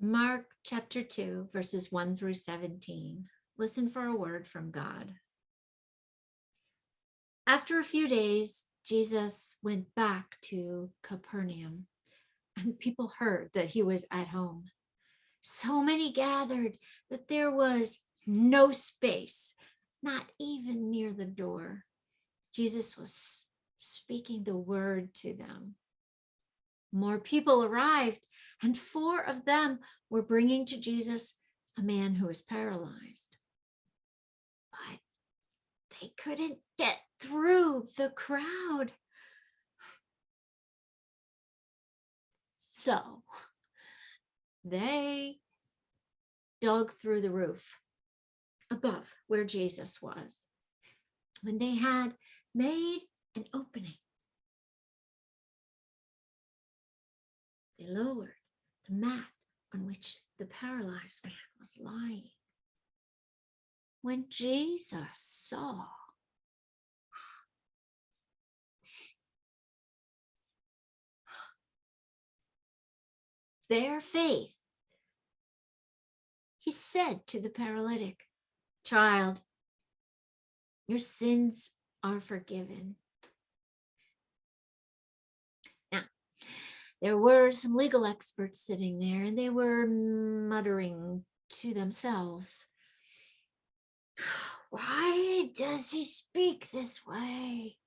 Mark chapter 2, verses 1 through 17. Listen for a word from God. After a few days, Jesus went back to Capernaum, and people heard that he was at home. So many gathered that there was no space, not even near the door. Jesus was speaking the word to them. More people arrived, and 4 of them were bringing to Jesus a man who was paralyzed. But they couldn't get through the crowd. So they dug through the roof above where Jesus was. When they had made an opening, they lowered the mat on which the paralyzed man was lying. When Jesus saw their faith, he said to the paralytic, "Child, your sins are forgiven." Now, there were some legal experts sitting there, and they were muttering to themselves, "Why does he speak this way?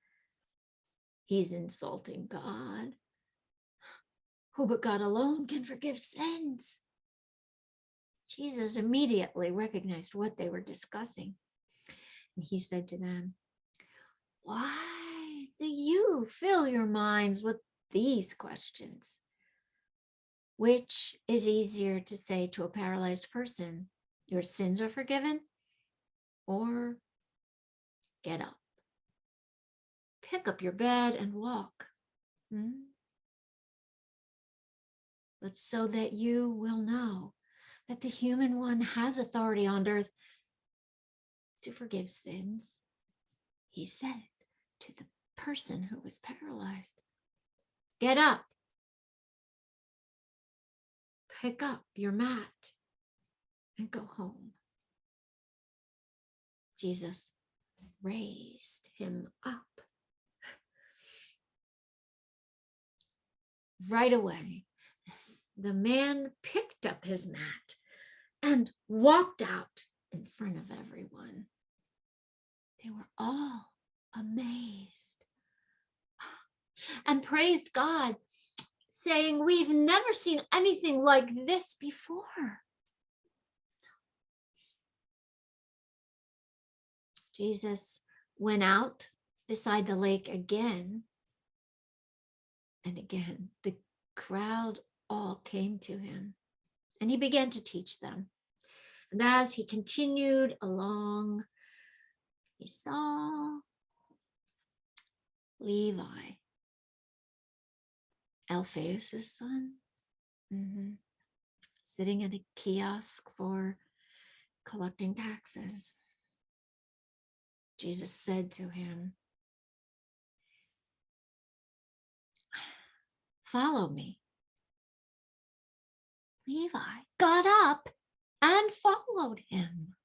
He's insulting God. Who but God alone can forgive sins?" Jesus immediately recognized what they were discussing, and he said to them, "Why do you fill your minds with these questions? Which is easier to say to a paralyzed person, 'Your sins are forgiven,' or 'Get up, pick up your bed and walk'? But so that you will know that the human one has authority on earth to forgive sins," he said to the person who was paralyzed, "Get up, pick up your mat, and go home." Jesus raised him up. Right away, the man picked up his mat and walked out in front of everyone. They were all amazed and praised God, saying, "We've never seen anything like this before." Jesus went out beside the lake again, and again the crowd all came to him, and he began to teach them. And as he continued along, he saw Levi, Alphaeus' son, sitting at a kiosk for collecting taxes. Jesus said to him, "Follow me." Levi got up and followed him.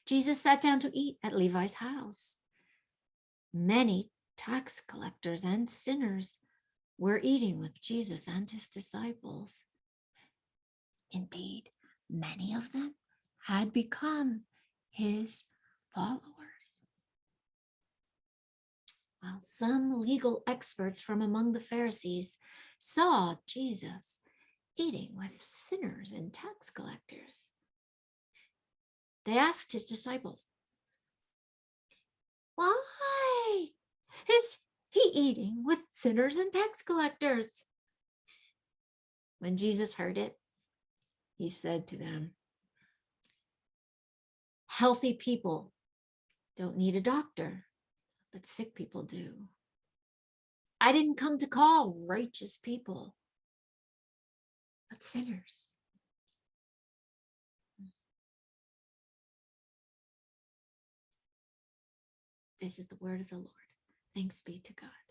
Jesus sat down to eat at Levi's house. Many tax collectors and sinners were eating with Jesus and his disciples. Indeed, many of them had become his followers. While some legal experts from among the Pharisees saw Jesus eating with sinners and tax collectors, they asked his disciples, "Why is he eating with sinners and tax collectors?" When Jesus heard it, he said to them, "Healthy people don't need a doctor, but sick people do. I didn't come to call righteous people, but sinners." This is the word of the Lord. Thanks be to God.